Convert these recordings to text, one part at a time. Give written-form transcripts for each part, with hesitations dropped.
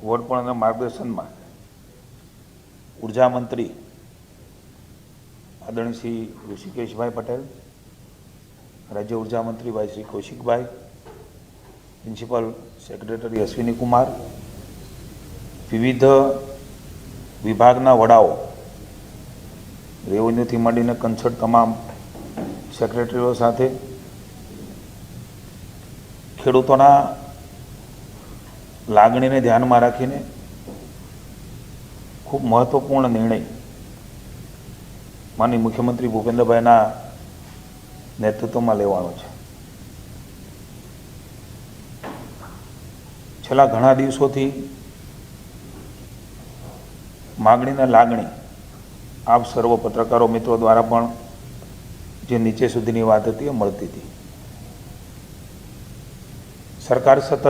વડપણના માર્ગદર્શનમાં ઉર્જા મંત્રી આદરણીય શ્રી ઋષિકેશભાઈ પટેલ, રાજ્ય ઉર્જા મંત્રી ભાઈ શ્રી કૌશિકભાઈ, પ્રિન્સિપલ સેક્રેટરી અશ્વિની કુમાર, વિવિધ વિભાગના વડાઓ, રેવન્યુથી માંડીને કન્સલ્ટ તમામ સેક્રેટરીઓ સાથે ખેડૂતોના લાગણીને ધ્યાનમાં રાખીને ખૂબ મહત્વપૂર્ણ નિર્ણય માનનીય મુખ્યમંત્રી ભૂપેન્દ્રભાઈના નેતૃત્વમાં લેવાનો છે. છેલ્લા ઘણા દિવસોથી માગણીના લાગણી આપ સર્વ પત્રકારો મિત્રો દ્વારા પણ જે નીચે સુધીની વાત હતી એ મળતી હતી. સરકાર સતત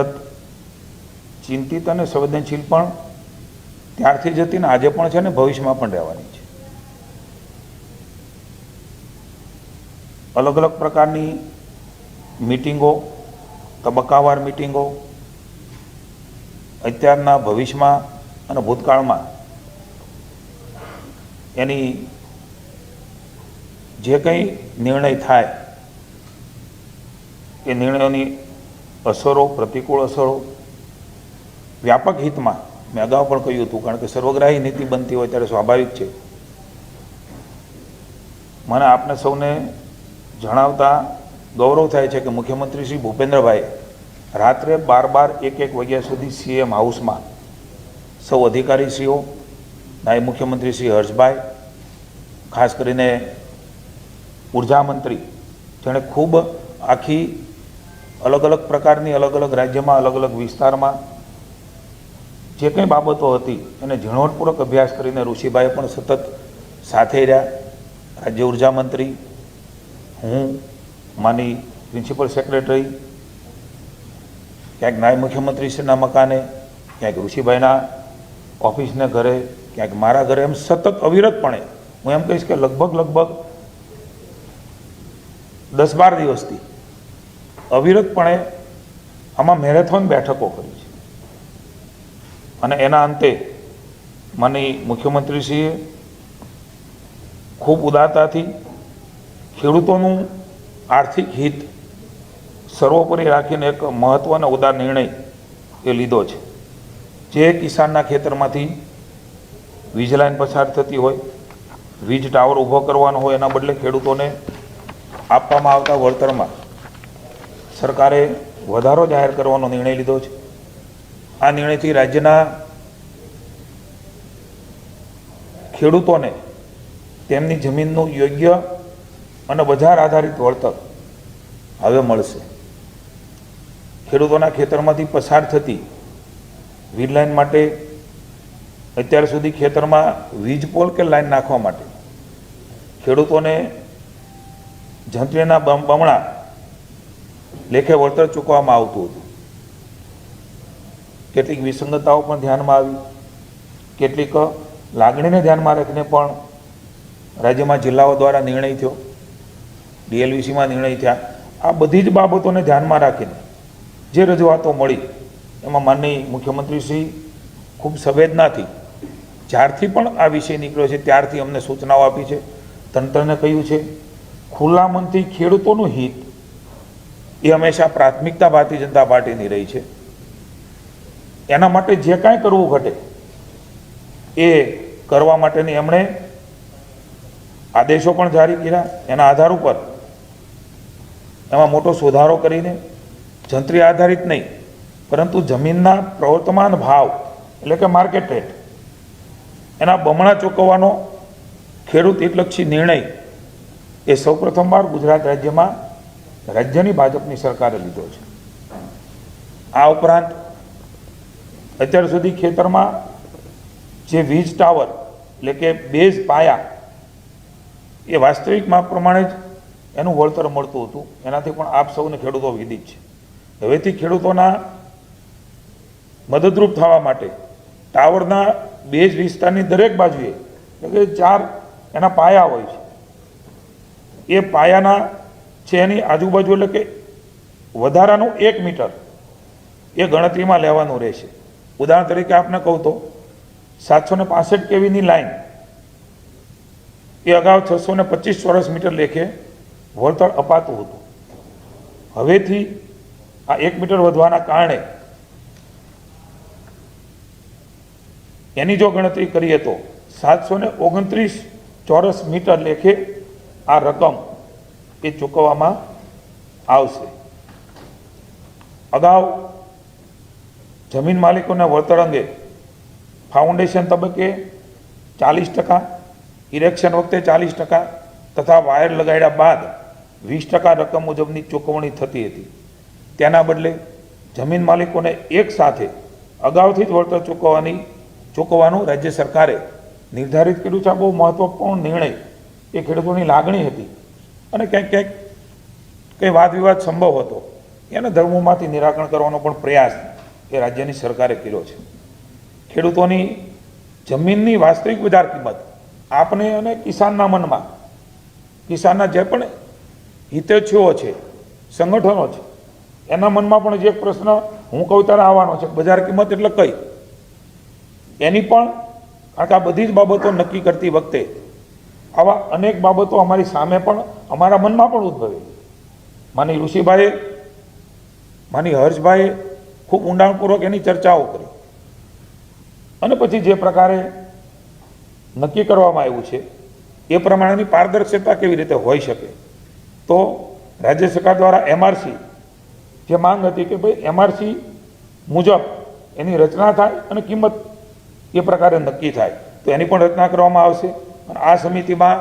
ચિંતિત અને સંવેદનશીલ પણ ત્યારથી જ હતી ને આજે પણ છે ને ભવિષ્યમાં પણ રહેવાની છે. અલગ અલગ પ્રકારની મિટિંગો, તબક્કાવાર મિટિંગો અત્યારના ભવિષ્યમાં અને ભૂતકાળમાં એની જે કંઈ નિર્ણય થાય એ નિર્ણયોની અસરો, પ્રતિકૂળ અસરો વ્યાપક હિતમાં, મેં અગાઉ પણ કહ્યું હતું, કારણ કે સર્વગ્રાહી નીતિ બનતી હોય ત્યારે સ્વાભાવિક છે. મને આપને સૌને જણાવતા ગૌરવ થાય છે કે મુખ્યમંત્રી શ્રી ભૂપેન્દ્રભાઈ રાત્રે 12-1 વાગ્યા સુધી સીએમ હાઉસમાં સૌ અધિકારીશ્રીઓ, નાયબ મુખ્યમંત્રી શ્રી હર્ષભાઈ, ખાસ કરીને ઉર્જા મંત્રી, જેણે ખૂબ આખી અલગ અલગ પ્રકારની અલગ અલગ રાજ્યમાં અલગ અલગ વિસ્તારમાં જે કંઈ બાબતો હતી એને ઝીણવટપૂર્વક અભ્યાસ કરીને ઋષિભાઈએ પણ સતત સાથે રહ્યા. રાજ્ય ઉર્જા મંત્રી, હું, માની પ્રિન્સિપલ સેક્રેટરી, ક્યાંક નાયબ મુખ્યમંત્રીશ્રીના મકાને, ક્યાંક ઋષિભાઈના ઓફિસને ઘરે, ક્યાંક મારા ઘરે, એમ સતત અવિરતપણે, હું એમ કહીશ કે લગભગ 10-12 દિવસથી અવિરતપણે આમાં મેરેથોન બેઠકો કરી છે. અને એના અંતે માનનીય મુખ્યમંત્રીશ્રીએ ખૂબ ઉદારતાથી ખેડૂતોનું આર્થિક હિત સર્વોપરી રાખીને એક મહત્ત્વનો ઉદાર નિર્ણય એ લીધો છે. જે કિસાનના ખેતરમાંથી વીજ લાઈન પસાર થતી હોય, વીજ ટાવર ઊભો કરવાનો હોય, એના બદલે ખેડૂતોને આપવામાં આવતા વળતરમાં સરકારે વધારો જાહેર કરવાનો નિર્ણય લીધો છે. આ નિર્ણયથી રાજ્યના ખેડૂતોને તેમની જમીનનું યોગ્ય અને બજાર આધારિત વળતર હવે મળશે. ખેડૂતોના ખેતરમાંથી પસાર થતી વીજ લાઈન માટે અત્યાર સુધી ખેતરમાં વીજ પોલ કે લાઈન નાખવા માટે ખેડૂતોને જંત્રીના બમણા લેખે વળતર ચૂકવવામાં આવતું હતું. કેટલીક વિસંગતતાઓ પણ ધ્યાનમાં આવી, કેટલીક લાગણીને ધ્યાનમાં રાખીને પણ રાજ્યમાં જિલ્લાઓ દ્વારા નિર્ણય થયો, ડીએલવીસીમાં નિર્ણય થયા. આ બધી જ બાબતોને ધ્યાનમાં રાખીને જે રજૂઆતો મળી એમાં માનનીય મુખ્યમંત્રીશ્રી ખૂબ સંવેદનાથી જ્યારથી પણ આ વિષય નીકળ્યો છે ત્યારથી અમને સૂચનાઓ આપી છે. તંત્રને કહ્યું છે ખુલ્લા મનથી ખેડૂતોનું હિત એ હંમેશા પ્રાથમિકતા ભારતીય જનતા પાર્ટીની રહી છે. એના માટે જે કાંઈ કરવું ઘટે એ કરવા માટેની એમણે આદેશો પણ જારી કર્યા. એના આધાર ઉપર એમાં મોટો સુધારો કરીને જંત્રી આધારિત નહીં પરંતુ જમીનના પ્રવર્તમાન ભાવ એટલે કે માર્કેટ રેટ એના બમણા ચૂકવવાનો ખેડૂત હિતલક્ષી નિર્ણય એ સૌપ્રથમવાર ગુજરાત રાજ્યમાં રાજ્યની ભાજપની સરકારે લીધો છે. આ ઉપરાંત અત્યાર સુધી ખેતરમાં જે વીજ ટાવર એટલે કે બેઝ પાયા એ વાસ્તવિક માપ પ્રમાણે જ એનું વળતર મળતું હતું. એનાથી પણ આપ સૌને ખેડૂતો વિદિત છે. હવેથી ખેડૂતોના મદદરૂપ થવા માટે ટાવરના બેઝ વિસ્તારની દરેક બાજુએ એટલે કે 4 એના પાયા હોય છે. એ પાયાના છે એની આજુબાજુ એટલે કે વધારાનું 1 મીટર એ ગણતરીમાં લેવાનું રહેશે. ઉદાહરણ તરીકે આપને કહું તો 765 કેવીની લાઈન એ અગાઉ 625 ચોરસ મીટર લેખે વળતર અપાતું હતું. હવેથી આ 1 મીટર વધવાના કારણે એની જો ગણતરી કરીએ તો 729 ચોરસ મીટર લેખે આ રકમ એ ચૂકવવામાં આવશે. અગાઉ જમીન માલિકોના વળતર અંગે ફાઉન્ડેશન તબક્કે 40%, ઇરેક્શન વખતે 40% તથા વાયર લગાડ્યા બાદ 20% રકમ મુજબની ચૂકવણી થતી હતી. તેના બદલે જમીન માલિકોને એક સાથે અગાઉથી જ વળતર ચૂકવવાનું રાજ્ય સરકારે નિર્ધારિત કર્યું છે. આ બહુ મહત્વપૂર્ણ નિર્ણય એ ખેડૂતોની લાગણી હતી અને ક્યાંક ક્યાંક કંઈ વાદ વિવાદ સંભવ હતો એને ધર્મોમાંથી નિરાકરણ કરવાનો પણ પ્રયાસ એ રાજ્યની સરકારે કર્યો છે. ખેડૂતોની જમીનની વાસ્તવિક બજાર કિંમત આપને અને કિસાનના મનમાં, કિસાનના જે પણ હિતેચ્છુઓ છે, સંગઠનો છે, એના મનમાં પણ જે પ્રશ્ન હું કહું ત્યારે આવવાનો છે, બજાર કિંમત એટલે કઈ, એની પણ, કારણ કે આ બધી જ બાબતો નક્કી કરતી વખતે આવા અનેક બાબતો અમારી સામે પણ, અમારા મનમાં પણ ઉદ્ભવે. માની ઋષિભાઈએ, માની હર્ષભાઈએ ખૂબ ઊંડાણપૂર્વક એની ચર્ચાઓ કરી અને પછી જે પ્રકારે નક્કી કરવામાં આવ્યું છે એ પ્રમાણેની પારદર્શકતા કેવી રીતે હોઈ શકે. તો રાજ્ય સરકાર દ્વારા એમઆરસી જે માંગ હતી કે ભાઈ એમઆરસી મુજબ એની રચના થાય અને કિંમત એ પ્રકારે નક્કી થાય, તો એની પણ રચના કરવામાં આવશે. અને આ સમિતિમાં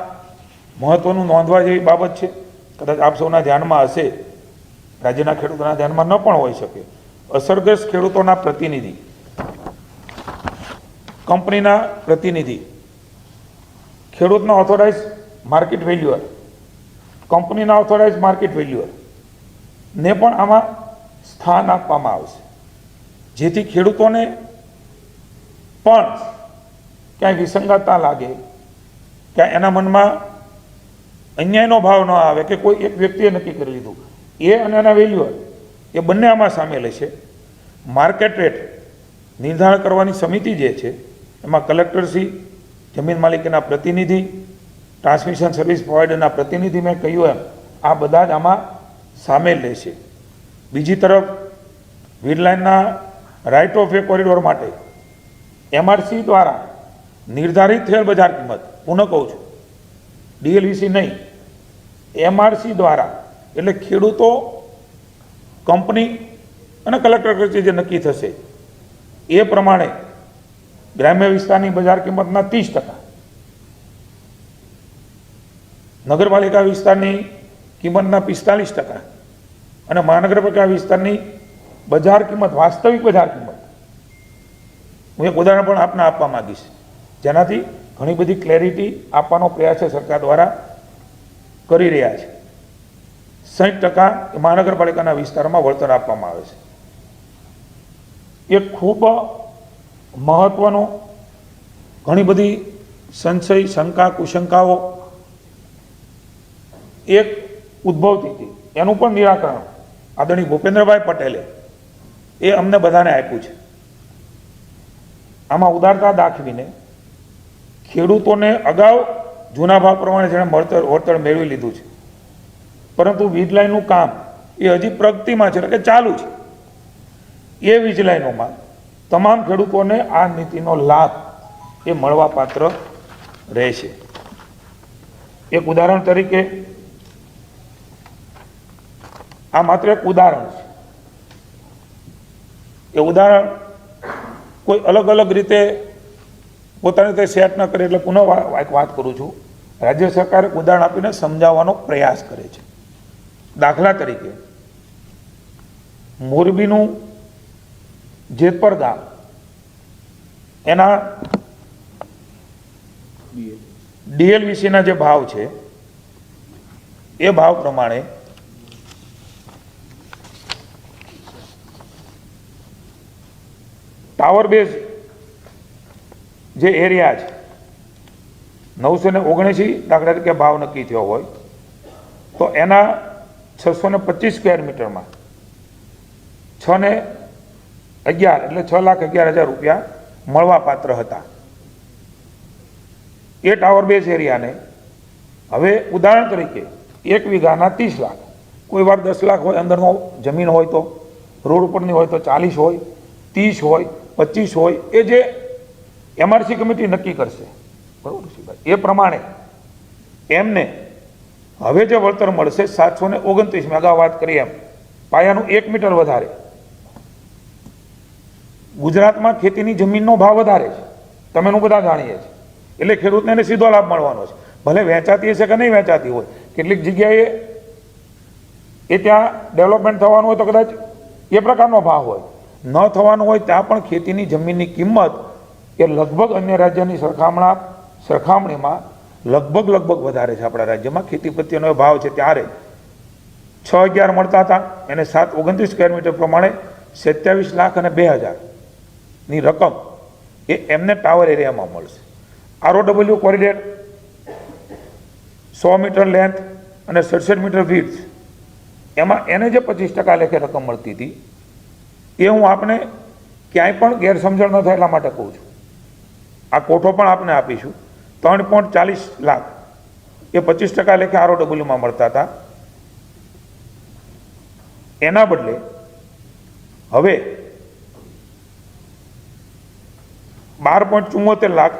મહત્વનું નોંધવા જેવી બાબત છે, કદાચ આપ સૌના ધ્યાનમાં હશે, રાજ્યના ખેડૂતોના ધ્યાનમાં ન પણ હોઈ શકે, અસરગ્રસ્ત ખેડૂતોના પ્રતિનિધિ, કંપનીના પ્રતિનિધિ, ખેડૂતના ઓથોરાઇઝ માર્કેટ વેલ્યુઅર, કંપનીના ઓથોરાઇઝ માર્કેટ વેલ્યુઅર ને પણ આમાં સ્થાન આપવામાં આવશે, જેથી ખેડૂતોને પણ ક્યાંય વિસંગતતા લાગે, ક્યાંય એના મનમાં અન્યાયનો ભાવ ન આવે કે કોઈ એક વ્યક્તિએ નક્કી કરી લીધું. એ અને એના વેલ્યુઅર એ બંને આમાં સામેલ છે. માર્કેટ રેટ નિર્ધારણ કરવાની સમિતિ જે છે એમાં કલેક્ટરશ્રી, જમીન માલિકીના પ્રતિનિધિ, ટ્રાન્સમિશન સર્વિસ પ્રોવાઈડરના પ્રતિનિધિ, મેં કહ્યું એમ આ બધા જ આમાં સામેલ રહેશે. બીજી તરફ વીજ લાઇનના રાઇટ ઓફ વે કોરિડોર માટે એમઆરસી દ્વારા નિર્ધારિત થયેલ બજાર કિંમત, પુનઃ કહું છું, ડીએલવીસી નહીં, એમઆરસી દ્વારા, એટલે ખેડૂતો, કંપની અને કલેક્ટર કચેરી જે નક્કી થશે એ પ્રમાણે ગ્રામ્ય વિસ્તારની બજાર કિંમતના 30%, નગરપાલિકા વિસ્તારની કિંમતના 45% અને મહાનગરપાલિકા વિસ્તારની બજાર કિંમત, વાસ્તવિક બજાર કિંમત, હું એક ઉદાહરણ પણ આપને આપવા માંગીશ જેનાથી ઘણી બધી ક્લેરિટી આપવાનો પ્રયાસ સરકાર દ્વારા કરી રહ્યા છે. 60% મહાનગરપાલિકાના વિસ્તારમાં વળતર આપવામાં આવે છે. એ ખૂબ મહત્વનો, ઘણી બધી સંશય, શંકા, કુશંકાઓ એક ઉદ્ભવતી હતી, એનું પણ નિરાકરણ આદરણીય ભૂપેન્દ્રભાઈ પટેલે એ અમને બધાને આપ્યું છે. આમાં ઉદારતા દાખવીને ખેડૂતોને અગાઉ જૂના ભાવ પ્રમાણે જેણે વળતર મેળવી લીધું છે, પરંતુ વીજ લાઇનનું કામ એ હજી પ્રગતિમાં છે, એટલે કે ચાલુ છે. એ વીજ લાઇનોમાં તમામ ખેડૂતોને આ નીતિનો લાભ એ મળવા પાત્ર રહેશે. એક ઉદાહરણ તરીકે, આ માત્ર એક ઉદાહરણ છે. એ ઉદાહરણ કોઈ અલગ અલગ રીતે પોતાની રીતે સેટ ન કરે, એટલે પુનઃ એક વાત કરું છું, રાજ્ય સરકાર ઉદાહરણ આપીને સમજાવવાનો પ્રયાસ કરે છે. દાખલા તરીકે મોરબીનું જેતપર ગામ, એના ડીએલવીસીના જે ભાવ છે એ ભાવ પ્રમાણે ટાવર બેઝ જે એરિયા છે 979 દાખલા તરીકે ભાવ નક્કી થયો હોય તો એના 625 સ્ક્વેર મીટરમાં 6 ને 11 એટલે 6,11,000 રૂપિયા મળવાપાત્ર હતા. એ ટાવર બેઝ એરિયાને હવે ઉદાહરણ તરીકે 1 વીઘાના 30 લાખ, કોઈ વાર 10 લાખ હોય, અંદરનો જમીન હોય તો, રોડ ઉપરની હોય તો 40 હોય, 30 હોય, 25 હોય, એ જે એમઆરસી કમિટી નક્કી કરશે, બરાબર છે ભાઈ, એ પ્રમાણે એમને હવે જે વળતર મળશે 729, મેં અગાઉ વાત કરી એમ પાયાનું 1 મીટર વધારે. ગુજરાતમાં ખેતીની જમીનનો ભાવ વધારે છે, તમે બધા જાણીએ છીએ, એટલે ખેડૂતને એને સીધો લાભ મળવાનો છે. ભલે વેચાતી હશે કે નહીં વેચાતી હોય, કેટલીક જગ્યાએ એ ત્યાં ડેવલપમેન્ટ થવાનું હોય તો કદાચ એ પ્રકારનો ભાવ હોય, ન થવાનું હોય ત્યાં પણ ખેતીની જમીનની કિંમત એ લગભગ અન્ય રાજ્યની સરખામણીમાં લગભગ વધારે છે. આપણા રાજ્યમાં ખેતી પ્રત્યેનો ભાવ છે ત્યારે 6,11 મળતા હતા, એને 729 સ્ક્વેર મીટર પ્રમાણે 27 લાખ અને 2,000ની રકમ એ એમને ટાવર એરિયામાં મળશે. ROW કોરિડોર 100 મીટર લેન્થ અને 67 મીટર વિડ્થ, એમાં એને જે 25% લેખે રકમ મળતી હતી એ હું આપને ક્યાંય પણ ગેરસમજણ ન થાય એટલા માટે કહું છું. આ કોઠો પણ આપને આપીશું. 3.40 લાખ એ 25% લેખે ROWમાં મળતા હતા. એના બદલે હવે 12.74 લાખ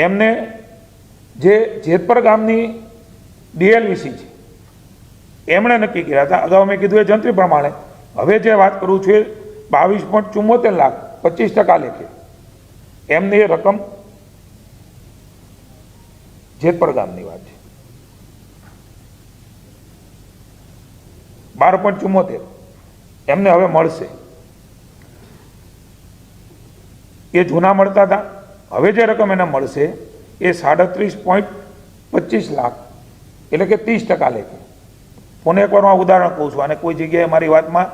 એમને જે જેતપર ગામની DLVC છે એમણે નક્કી કર્યા હતા. અગાઉ મેં કીધું એ જંત્રી પ્રમાણે હવે જે વાત કરું છું એ 22.74 લાખ 25% લેખે એમને એ રકમ જેતપર ગામની વાત છે. 12.74 એમને હવે મળશે. એ જૂના મળતા હતા, હવે જે રકમ એને મળશે એ 37.25 લાખ એટલે કે 30% લેખે. કોને એકવાર હું ઉદાહરણ કહું છું, અને કોઈ જગ્યાએ મારી વાતમાં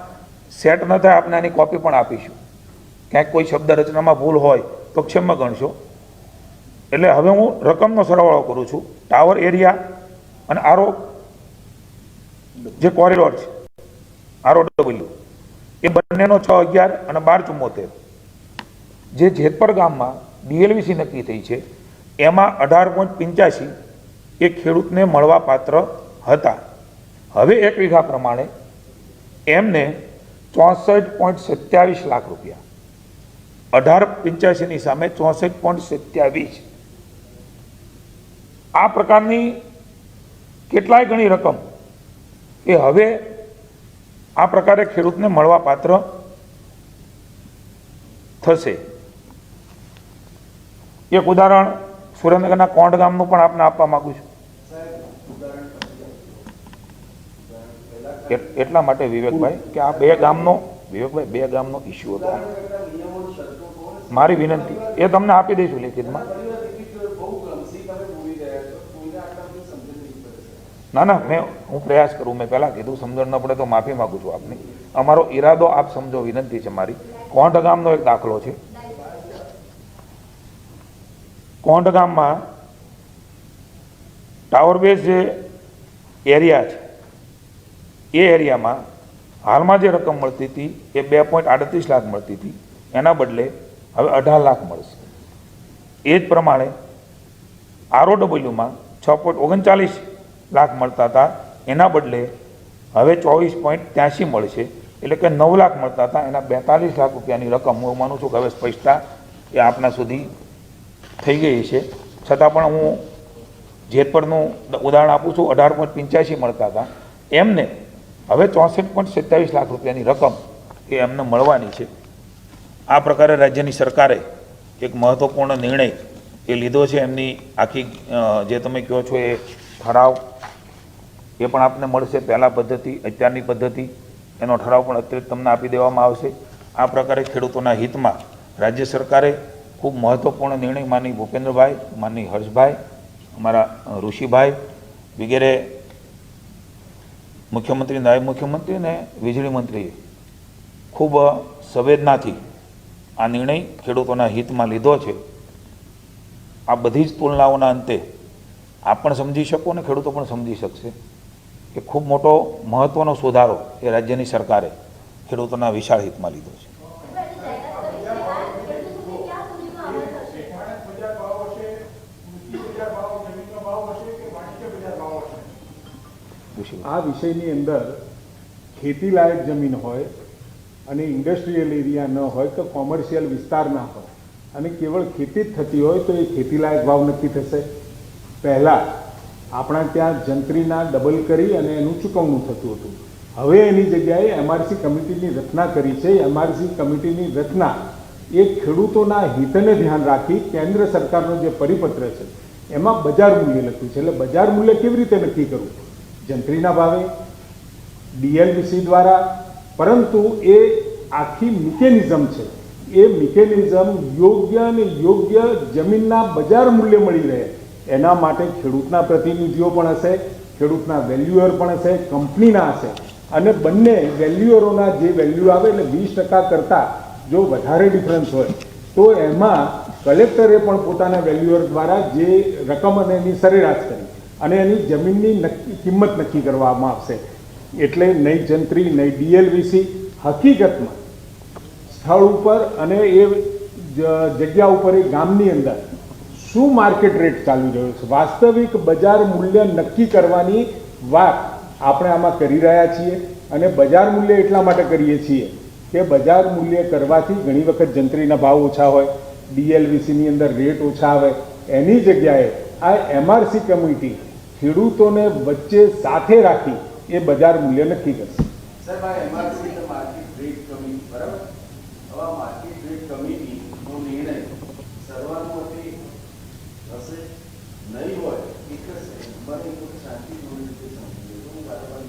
સેટ ન થાય આપણે આની કોપી પણ આપીશું. ક્યાંક કોઈ શબ્દ રચનામાં ભૂલ હોય તો ક્ષમા ગણશો. એટલે હવે હું રકમનો સરવાળો કરું છું. ટાવર એરિયા અને જે કોરિડોર છે ROW એ બંનેનો 6,11 અને 12.74 જે જેતપર ગામમાં DLVC નક્કી થઈ છે એમાં 18.85 એ ખેડૂતને મળવા પાત્ર હતા. હવે 1 વીઘા પ્રમાણે એમને 64.27 લાખ રૂપિયા, 18.85ની સામે 64.27, આ પ્રકારની કેટલાય ગણી રકમ એ હવે આ પ્રકારે ખેડૂતને મળવા પાત્ર થશે. એક ઉદાહરણ સુરેન્દ્રનગરના કોંઢ ગામનું પણ આપને આપવા માંગુ છું. એટલા માટે વિવેકભાઈ કે આ બે ગામનો ઇસ્યુ હતો. મારી વિનંતી એ તમને આપી દઈશું લેખિતમાં. ના હું પ્રયાસ કરું. મેં પહેલાં કીધું સમજણ ન પડે તો માફી માગું છું આપની. અમારો ઈરાદો આપ સમજો, વિનંતી છે મારી. કોંઢ ગામનો એક દાખલો છે. કોંઢ ગામમાં ટાવર બેઝ જે એરિયા છે એ એરિયામાં હાલમાં જે રકમ મળતી હતી એ 2.38 લાખ મળતી હતી, એના બદલે હવે 18 લાખ મળશે. એ જ પ્રમાણે ROWમાં 6.39 લાખ મળતા હતા, એના બદલે હવે 24.83 મળશે. એટલે કે 9 લાખ મળતા હતા, એના 42 લાખ રૂપિયાની રકમ હું માનું છું કે હવે સ્પષ્ટતા એ આપના સુધી થઈ ગઈ છે. છતાં પણ હું જેતપરનું ઉદાહરણ આપું છું. 18.85 મળતા હતા, એમને હવે 64.27 લાખ રૂપિયાની રકમ એ એમને મળવાની છે. આ પ્રકારે રાજ્યની સરકારે એક મહત્ત્વપૂર્ણ નિર્ણય એ લીધો છે. એમની આખી જે તમે કહો છો એ ઠરાવ એ પણ આપને મળશે. પહેલાં પદ્ધતિ, અત્યારની પદ્ધતિ, એનો ઠરાવ પણ અત્યારે તમને આપી દેવામાં આવશે. આ પ્રકારે ખેડૂતોના હિતમાં રાજ્ય સરકારે ખૂબ મહત્ત્વપૂર્ણ નિર્ણય માનની ભૂપેન્દ્રભાઈ, માનની હર્ષભાઈ, અમારા ઋષિભાઈ વગેરે મુખ્યમંત્રી, નાયબ મુખ્યમંત્રી અને વીજળી મંત્રીએ ખૂબ સંવેદનાથી આ નિર્ણય ખેડૂતોના હિતમાં લીધો છે. આ બધી જ તુલનાઓના અંતે આપ પણ સમજી શકો અને ખેડૂતો પણ સમજી શકશે કે ખૂબ મોટો મહત્ત્વનો સુધારો એ રાજ્યની સરકારે ખેડૂતોના વિશાળ હિતમાં લીધો છે. આ વિષયની અંદર ખેતીલાયક જમીન હોય અને ઇન્ડસ્ટ્રીયલ એરિયા ન હોય તો કોમર્શિયલ વિસ્તાર ના હોય અને કેવળ ખેતી જ થતી હોય તો એ ખેતીલાયક ભાવ નક્કી થશે. પહેલાં આપણા ત્યાં જંત્રીના ડબલ કરી અને એનું ચૂકવણું થતું હતું. હવે એની જગ્યાએ એમઆરસી કમિટીની રચના કરી છે. એમઆરસી કમિટીની રચના એ ખેડૂતોના હિતને ધ્યાન રાખી કેન્દ્ર સરકારનો જે પરિપત્ર છે એમાં બજાર મૂલ્ય લખ્યું છે. એટલે બજાર મૂલ્ય કેવી રીતે નક્કી કરવું? જંત્રીના ભાવે, ડીએલવીસી દ્વારા, પરંતુ એ આખી મિકેનિઝમ છે. એ મિકેનિઝમ યોગ્ય અને યોગ્ય જમીનના બજાર મૂલ્ય મળી રહે એના માટે ખેડૂતના પ્રતિનિધિઓ પણ હશે, ખેડૂતના વેલ્યુઅર પણ હશે, કંપનીના હશે અને બંને વેલ્યુઅરોના જે વેલ્યુ આવે એટલે 20% કરતાં જો વધારે ડિફરન્સ હોય તો એમાં કલેક્ટરે પણ પોતાના વેલ્યુઅર દ્વારા જે રકમ અને એની સરેરાશ કરી અને એની જમીનની કિંમત નક્કી કરવામાં આવશે. એટલે નહીં જંત્રી નહીં ડીએલવીસી, હકીકતમાં સ્થળ ઉપર અને એ જગ્યા ઉપર એ ગામની અંદર શું માર્કેટ રેટ ચાલી રહ્યો છે, વાસ્તવિક બજાર મૂલ્ય નક્કી કરવાની વાત આપણે આમાં કરી રહ્યા છીએ. અને બજાર મૂલ્ય એટલા માટે કરીએ છીએ કે બજાર મૂલ્ય કરવાથી ઘણી વખત જંત્રીના ભાવ ઓછા હોય, ડીએલવીસીની અંદર રેટ ઓછા આવે. એની જગ્યાએ આ એમઆરસી કમિટી ખેડૂતોને વચ્ચે સાથે રાખી એ બજાર મૂલ્ય નક્કી કરશે. સાહેબ, આ એમઆરસી એટલે માર્કેટ રેટ કમિટી, બરાબર? હવે આ માર્કેટ રેટ કમિટીનો નિર્ણય સર્વાનુમતે હશે, નહીં હોય એક જ મને કોઈ શાંતિ જોડી રીતે સમજી લો. હું બરાબર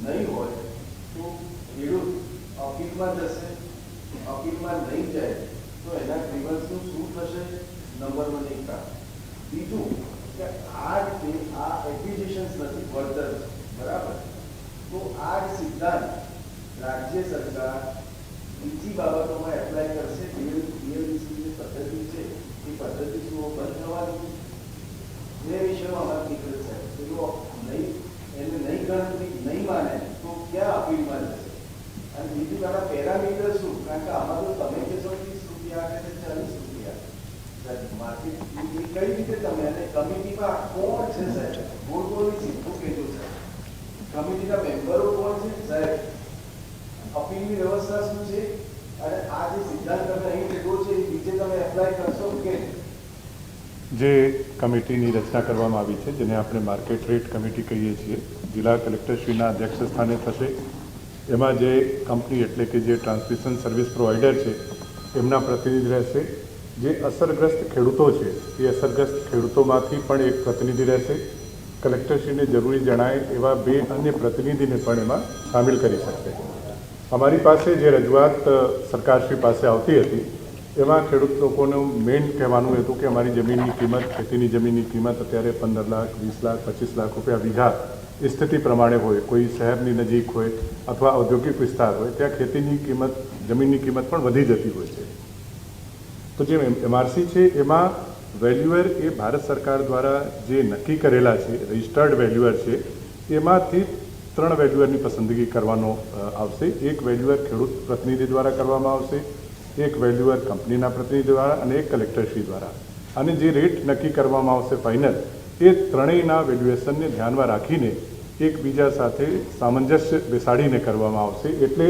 નહીં હોય તો ખેડૂત અપીલમાં જશે, અપીલમાં નહીં જાય તો એના ગ્રીવન્સનું શું થશે? નંબર 1 એક કામ. બીજું કે આ રીતે આ એક્વિઝિશન્સ નથી ફર્ધર, બરાબર? તો આ જ સિદ્ધાંત રાજ્ય સરકાર બીજી બાબતોમાં એપ્લાય કરશે. ડીએલવીસીની પદ્ધતિ છે એ પદ્ધતિ શું બંધ થવાની બે વિષયમાં વાત નીકળે છે. પેલો નહીં એને નહીં ગણતરી નહીં માને તો ક્યાં અપીલમાં જશે? અને બીજું આના પેરામીટર શું? કારણ કે આમાં તો તમે કહેશો 30 રૂપિયા કે 40 રૂપિયા માર્કેટ કઈ રીતે તમે અને કમિટીમાં કોણ છે સાહેબ? બોર્ડોની સીધું કહેજો સાહેબ. કમિટીના મેમ્બરો કોણ છે સાહેબ? અપીલની વ્યવસ્થા શું છે? અને આ જે સિદ્ધાંત તમે અહીં લીધો છે એ બીજે તમે એપ્લાય કરશો કે? જે કમિટીની રચના કરવામાં આવી છે જેને આપણે માર્કેટ રેટ કમિટી કહીએ છીએ, જિલ્લા કલેક્ટરશ્રીના અધ્યક્ષ સ્થાને થશે. એમાં જે કંપની એટલે કે જે ટ્રાન્સમિશન સર્વિસ પ્રોવાઈડર છે એમના પ્રતિનિધિ રહેશે. જે અસરગ્રસ્ત ખેડૂતો છે એ અસરગ્રસ્ત ખેડૂતોમાંથી પણ એક પ્રતિનિધિ રહેશે. કલેક્ટરશ્રીને જરૂરી જણાય એવા 2 અન્ય પ્રતિનિધિને પણ એમાં સામેલ કરી શકશે. અમારી પાસે જે રજૂઆત સરકારશ્રી પાસે આવતી હતી એમાં ખેડૂત લોકોનું મેઇન કહેવાનું હતું કે અમારી જમીનની કિંમત, ખેતીની જમીનની કિંમત અત્યારે 15 લાખ, 20 લાખ, 25 લાખ રૂપિયા વીઘા સ્થિતિ પ્રમાણે હોય. કોઈ શહેરની નજીક હોય અથવા ઔદ્યોગિક વિસ્તાર હોય ત્યાં ખેતીની કિંમત, જમીનની કિંમત પણ વધી જતી હોય છે. તો જે એમઆરસી છે એમાં વેલ્યુઅર એ ભારત સરકાર દ્વારા જે નક્કી કરેલા છે, રજિસ્ટર્ડ વેલ્યુઅર છે, એમાંથી 3 વેલ્યુઅરની પસંદગી કરવાનો આવશે. એક વેલ્યુઅર ખેડૂત પ્રતિનિધિ દ્વારા કરવામાં આવશે, એક વેલ્યુઅર કંપનીના પ્રતિનિધિ દ્વારા અને એક કલેક્ટરશ્રી દ્વારા. અને જે રેટ નક્કી કરવામાં આવશે ફાઇનલ, એ ત્રણેયના વેલ્યુએશનને ધ્યાનમાં રાખીને એકબીજા સાથે સામંજસ્ય બેસાડીને કરવામાં આવશે. એટલે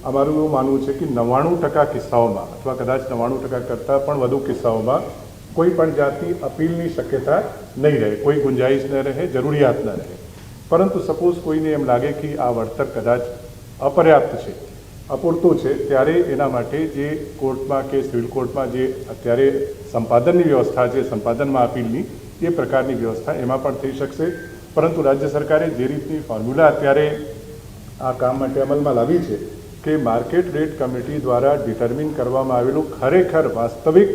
અમારું એવું માનવું છે કે 99% કિસ્સાઓમાં અથવા કદાચ 99% કરતાં પણ વધુ કિસ્સાઓમાં કોઈ પણ જાતની અપીલની શક્યતા નહીં રહે, કોઈ ગુંજાઈશ ન રહે, જરૂરિયાત ન રહે. પરંતુ સપોઝ કોઈને એમ લાગે કે આ વળતર કદાચ અપર્યાપ્ત છે, અપૂરતું છે, ત્યારે એના માટે જે કોર્ટમાં કે સિવિલ કોર્ટમાં જે અત્યારે સંપાદનની વ્યવસ્થા છે, સંપાદનમાં અપીલની, એ પ્રકારની વ્યવસ્થા એમાં પણ થઈ શકશે. પરંતુ રાજ્ય સરકારે જે રીતની ફોર્મ્યુલા અત્યારે આ કામ માટે અમલમાં લાવી છે કે માર્કેટ રેટ કમિટી દ્વારા ડિટર્મિન કરવામાં આવેલું ખરેખર વાસ્તવિક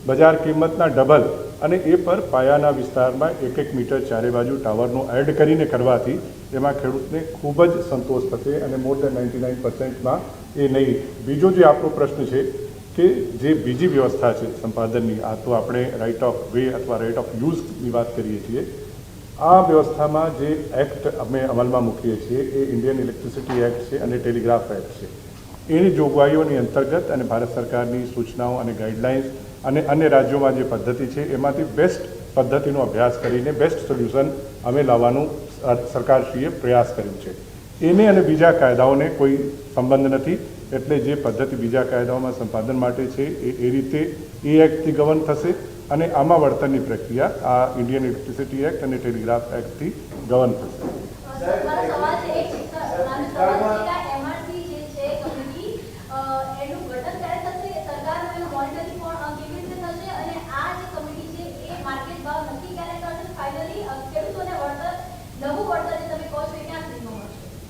બજાર કિંમતના ડબલ અને એ પર પાયાના વિસ્તારમાં 1-1 મીટર ચારે બાજુ ટાવરનો એડ કરીને કરવાથી એમાં ખેડૂતને ખૂબ જ સંતોષ થશે અને મોર દેન 99%માં એ નહીં. બીજો જે આપણો પ્રશ્ન છે કે જે બીજી વ્યવસ્થા છે સંપાદનની, આ તો આપણે રાઇટ ઓફ વે અથવા રાઇટ ઓફ યુઝની વાત કરીએ છીએ, આ વ્યવસ્થામાં જે એક્ટ અમે અમલમાં મૂકીએ છીએ એ ઇન્ડિયન ઇલેક્ટ્રિસિટી એક્ટ છે અને ટેલિગ્રાફ એક્ટ છે. એની જોગવાઈઓની અંતર્ગત અને ભારત સરકારની સૂચનાઓ અને ગાઈડલાઇન્સ અને અન્ય રાજ્યોમાં જે પદ્ધતિ છે એમાંથી બેસ્ટ પદ્ધતિનો અભ્યાસ કરીને બેસ્ટ સોલ્યુશન અમે લાવવાનું સરકારશ્રીએ પ્રયાસ કર્યો છે. એને અને બીજા કાયદાઓને કોઈ સંબંધ નથી, એટલે જે પદ્ધતિ બીજા કાયદાઓમાં સંપાદન માટે છે એ રીતે એ એક્ટથી ગવર્ન થશે અને આમાં વળતરની પ્રક્રિયા આ ઇન્ડિયન ઇલેક્ટ્રિસિટી એક્ટ અને ટેલિગ્રાફ એક્ટથી ગવર્ન થશે.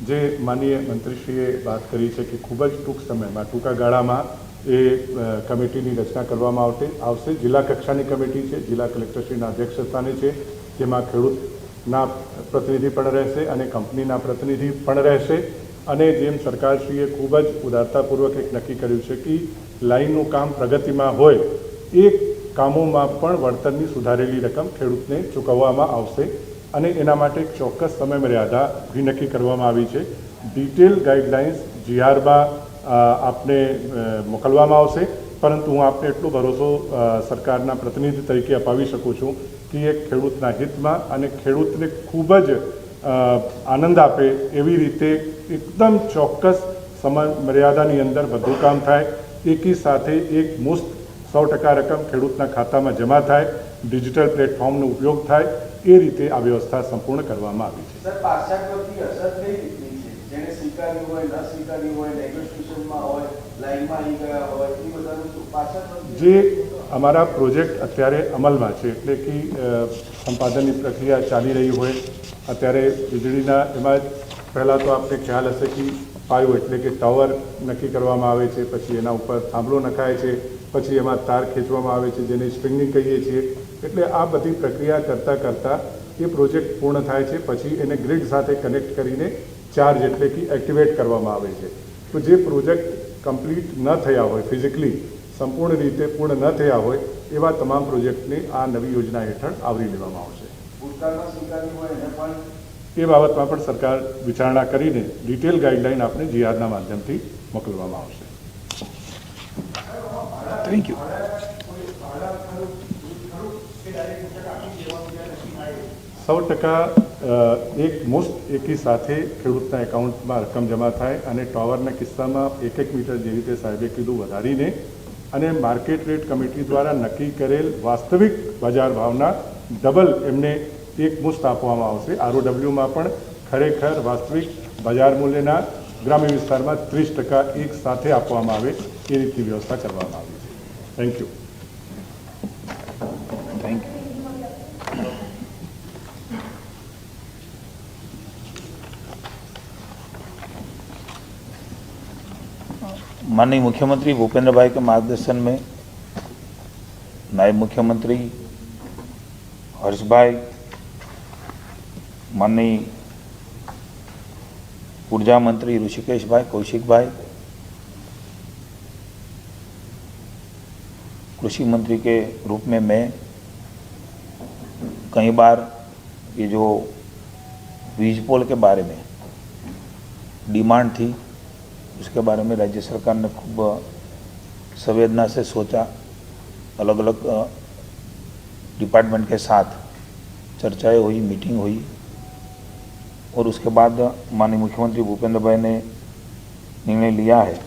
જે માનનીય મંત્રીશ્રીએ વાત કરી છે કે ખૂબ જ ટૂંક સમયમાં ટૂંકા ગાળામાં એ કમિટીની રચના કરવામાં આવશે. જિલ્લા કક્ષાની કમિટી છે, જિલ્લા કલેક્ટરશ્રીના અધ્યક્ષસ્થાને છે, જેમાં ખેડૂતના પ્રતિનિધિ પણ રહેશે અને કંપનીના પ્રતિનિધિ પણ રહેશે. અને જેમ સરકારશ્રીએ ખૂબ જ ઉદારતાપૂર્વક એક નક્કી કર્યું છે કે લાઇનનું કામ પ્રગતિમાં હોય એ કામોમાં પણ વળતરની સુધારેલી રકમ ખેડૂતને ચૂકવવામાં આવશે અને એના માટે એક ચોક્કસ સમયમર્યાદા નક્કી કરવામાં આવી છે. ડિટેલ ગાઈડલાઇન્સ જીઆરમાં આપને મોકલવામાં આવશે, પરંતુ હું આપને એટલો ભરોસો સરકારના પ્રતિનિધિ તરીકે અપાવી શકું છું કે એ ખેડૂતના હિતમાં અને ખેડૂતને ખૂબ જ આનંદ આપે એવી રીતે એકદમ ચોક્કસ સમય મર્યાદાની અંદર બધું કામ થાય. એકી સાથે એક મુસ્ત 100% રકમ ખેડૂતના ખાતામાં જમા થાય, ડિજિટલ પ્લેટફોર્મનો ઉપયોગ થાય, એ રીતે આ વ્યવસ્થા સંપૂર્ણ કરવામાં આવી છે. સર, પાશ્ચાત્યથી અસર કઈ રીતની છે? જેને સ્વીકાર્યું હોય, ન સ્વીકાર્યું હોય, નેગોશિએશનમાં હોય, લાઇનમાં આવી ગયા હોય, એ બધાનું પાશ્ચાત્ય જે અમારા પ્રોજેક્ટ અત્યારે અમલમાં છે, એટલે કે સંપાદનની પ્રક્રિયા ચાલી રહી હોય, અત્યારે વીજળીના એમાં પહેલાં તો આપને ખ્યાલ હશે કે પાયો એટલે કે ટાવર નક્કી કરવામાં આવે છે, પછી એના ઉપર થાંભલો નખાય છે, પછી એમાં તાર ખેંચવામાં આવે છે જેને સ્ટ્રિંગિંગ કહીએ છીએ. એટલે આ બધી પ્રક્રિયા કરતાં એ પ્રોજેક્ટ પૂર્ણ થાય છે. પછી એને ગ્રીડ સાથે કનેક્ટ કરીને ચાર્જ એટલે કે એક્ટિવેટ કરવામાં આવે છે. તો જે પ્રોજેક્ટ કમ્પ્લીટ ન થયા હોય, ફિઝિકલી સંપૂર્ણ રીતે પૂર્ણ ન થયા હોય એવા તમામ પ્રોજેક્ટને આ નવી યોજના હેઠળ આવરી લેવામાં આવશે. ભૂતકાળમાં સ્વીકાર્યું હોય એને પણ એ બાબતમાં પણ સરકાર વિચારણા કરીને ડિટેલ ગાઈડલાઇન આપને જીઆરના માધ્યમથી મોકલવામાં આવશે. Thank you. એક મુસ્ત એકી સાથે ખેડૂતના એકાઉન્ટમાં રકમ જમા થાય અને ટાવરના કિસ્સામાં 1 મીટર જેવી રીતે સાહેબે કીધું વધારીને અને માર્કેટ રેટ કમિટી દ્વારા નક્કી કરેલ વાસ્તવિક બજાર ભાવના ડબલ એમને એક મુસ્ત આપવામાં આવશે. ROWમાં પણ ખરેખર વાસ્તવિક બજાર મૂલ્યના ગ્રામ્ય વિસ્તારમાં 30% એક સાથે આપવામાં આવે એ રીતની વ્યવસ્થા કરવામાં આવી છે. Thank you. Thank you. माननीय मुख्यमंत्री भूपेंद्र भाई के मार्गदर्शन में नायब मुख्यमंत्री हर्ष भाई, माननीय ऊर्जा मंत्री ऋषिकेश भाई, कौशिक भाई, कृषि मंत्री के रूप में मैं कई बार ये जो वीज पोल के बारे में डिमांड थी उसके बारे में राज्य सरकार ने खूब संवेदना से सोचा, अलग अलग डिपार्टमेंट के साथ चर्चाएं हुई, मीटिंग हुई और उसके बाद माननीय मुख्यमंत्री भूपेंद्र भाई ने निर्णय लिया है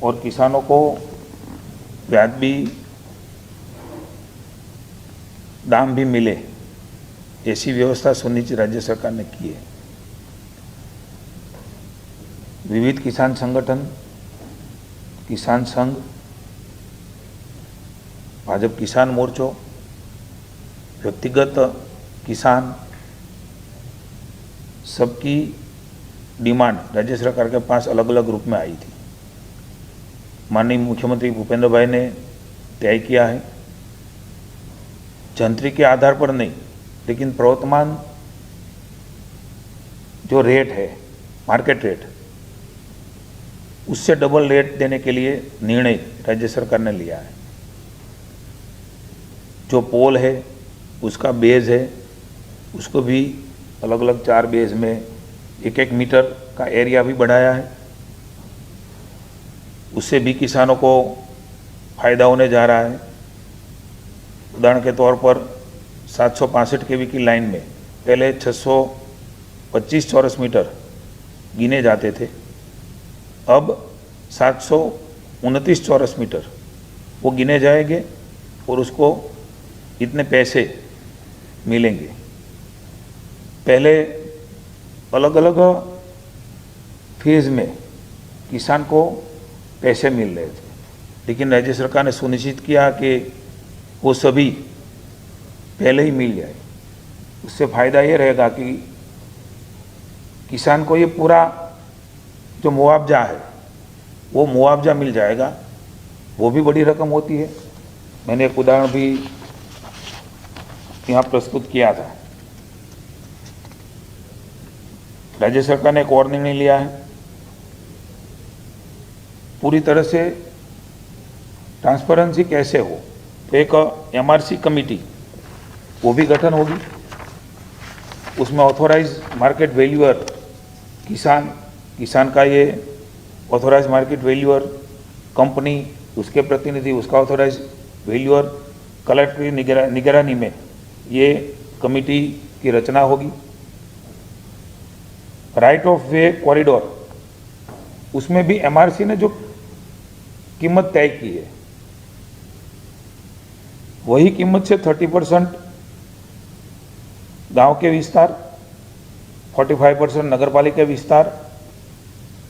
और किसानों को वाजबी दाम भी मिले ऐसी व्यवस्था सुनिश्चित राज्य सरकार ने की है. विविध किसान संगठन, किसान संघ, भाजपा किसान मोर्चो, व्यक्तिगत किसान, सबकी डिमांड राज्य सरकार के पास अलग अलग रूप में आई थी. माननीय मुख्यमंत्री भूपेंद्र भाई ने तय किया है जंत्री के आधार पर नहीं, लेकिन प्रवर्तमान जो रेट है, मार्केट रेट, उससे डबल रेट देने के लिए निर्णय राज्य सरकार ने लिया है। जो पोल है उसका बेस है, उसको भी अलग अलग 4 बेस में 1-1 मीटर का एरिया भी बढ़ाया है। उससे भी किसानों को फायदा होने जा रहा है। उदाहरण के तौर पर 765 kV की लाइन में पहले 625 चौरस मीटर गिने जाते थे, अब 729 चौरस मीटर वो गिने जाएंगे और उसको इतने पैसे मिलेंगे। पहले अलग अलग फेज में किसान को पैसे मिल रहे थे, लेकिन राज्य सरकार ने सुनिश्चित किया कि वो सभी पहले ही मिल जाए। उससे फ़ायदा ये रहेगा कि किसान को ये पूरा जो मुआवजा है वो मुआवजा मिल जाएगा। वो भी बड़ी रकम होती है। मैंने एक उदाहरण भी यहाँ प्रस्तुत किया था। राज्य सरकार ने एक और निर्णय लिया है, पूरी तरह से ट्रांसपेरेंसी कैसे हो, तो एक MRC कमेटी वो भी गठन होगी। उसमें ऑथोराइज मार्केट वैल्यूअर किसान का ये ऑथोराइज मार्केट वैल्यूअर, कंपनी उसके प्रतिनिधि, उसका ऑथोराइज वैल्यूअर, कलेक्टर की निगरानी में ये कमेटी की रचना होगी। राइट ऑफ वे कॉरिडोर, उसमें भी MRC ने जो कीमत तय की है वही कीमत से 30% गांव के विस्तार, 45% नगर पालिका विस्तार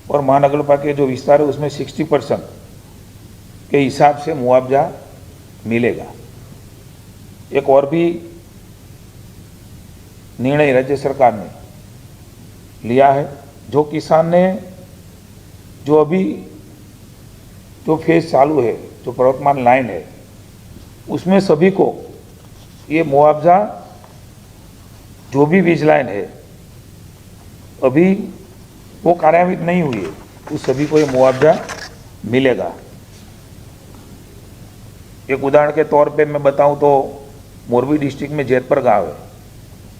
और महानगर पालिका के जो विस्तार है उसमें 60% के हिसाब से मुआवजा मिलेगा। एक और भी निर्णय राज्य सरकार ने लिया है, जो किसान ने जो अभी जो फेज चालू है, जो प्रवर्तमान लाइन है, उसमें सभी को ये मुआवजा, जो भी बीज लाइन है अभी वो कार्यान्वित नहीं हुई है, उस सभी को ये मुआवजा मिलेगा। एक उदाहरण के तौर पे मैं बताऊं तो मोरबी डिस्ट्रिक्ट में जेतपुर गांव है,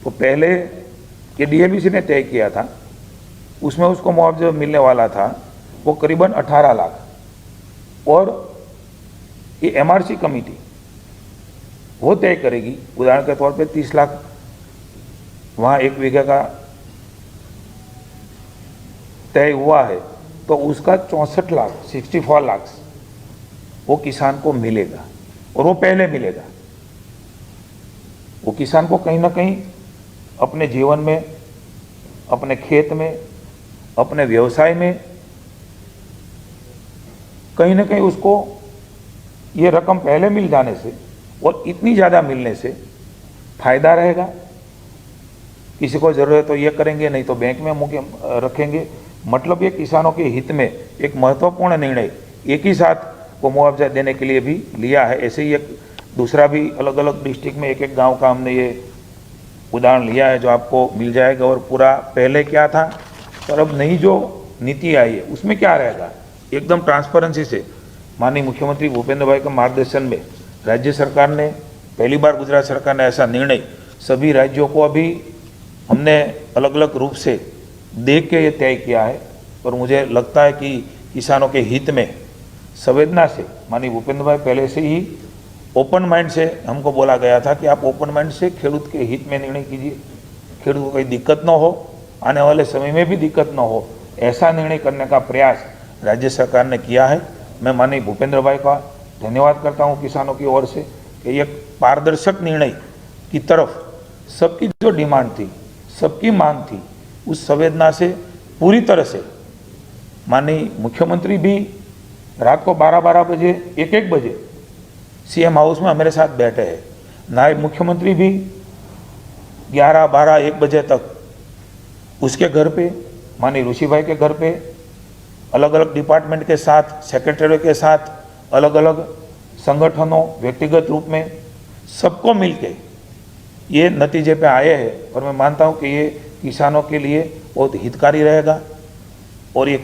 तो पहले ये DLBC ने तय किया था, उसमें उसको मुआवजा मिलने वाला था वो करीबन 18 लाख, और ये MRC कमेटी वो तय करेगी। उदाहरण के तौर पे 30 लाख वहाँ 1 बीघे का तय हुआ है, तो उसका 64 लाख 64 लाख वो किसान को मिलेगा, और वो पहले मिलेगा। वो किसान को कहीं ना कहीं अपने जीवन में, अपने खेत में, अपने व्यवसाय में कहीं ना कहीं उसको ये रकम पहले मिल जाने से और इतनी ज़्यादा मिलने से फायदा रहेगा। किसी को ज़रूरत है तो ये करेंगे, नहीं तो बैंक में मुके रखेंगे। मतलब ये किसानों के हित में एक महत्वपूर्ण निर्णय एक ही साथ वो मुआवजा देने के लिए भी लिया है। ऐसे ही एक दूसरा भी अलग अलग डिस्ट्रिक्ट में एक गांव का हमने ये उदाहरण लिया है, जो आपको मिल जाएगा। और पूरा पहले क्या था और अब नई जो नीति आई है उसमें क्या रहेगा, एकदम ट्रांसपेरेंसी से माननीय मुख्यमंत्री भूपेंद्र भाई के मार्गदर्शन में राज्य सरकार ने, पहली बार गुजरात सरकार ने ऐसा निर्णय सभी राज्यों को अभी हमने अलग अलग रूप से देख के ये तय किया है। और मुझे लगता है कि किसानों के हित में संवेदना से माननीय भूपेंद्र भाई पहले से ही ओपन माइंड से हमको बोला गया था कि आप ओपन माइंड से खेडूत के हित में निर्णय कीजिए, खेडूत को कोई दिक्कत न हो, आने वाले समय में भी दिक्कत न हो, ऐसा निर्णय करने का प्रयास राज्य सरकार ने किया है। मैं माननीय भूपेंद्र भाई का धन्यवाद करता हूं किसानों की ओर से कि एक पारदर्शक निर्णय की तरफ सबकी जो डिमांड थी, सबकी मांग थी, उस संवेदना से पूरी तरह से माननीय मुख्यमंत्री भी रात को 12-12 बजे, 1-1 बजे CM हाउस में हमारे साथ बैठे हैं। नायब मुख्यमंत्री भी 11-12-1 बजे तक उसके घर पे, माननीय ऋषि भाई के घर पे, अलग अलग डिपार्टमेंट के साथ, सेक्रेटरी के साथ, अलग अलग संगठनों, व्यक्तिगत रूप में सबको मिलके ये नतीजे पे आए हैं। और मैं मानता हूँ कि ये किसानों के लिए बहुत हितकारी रहेगा और ये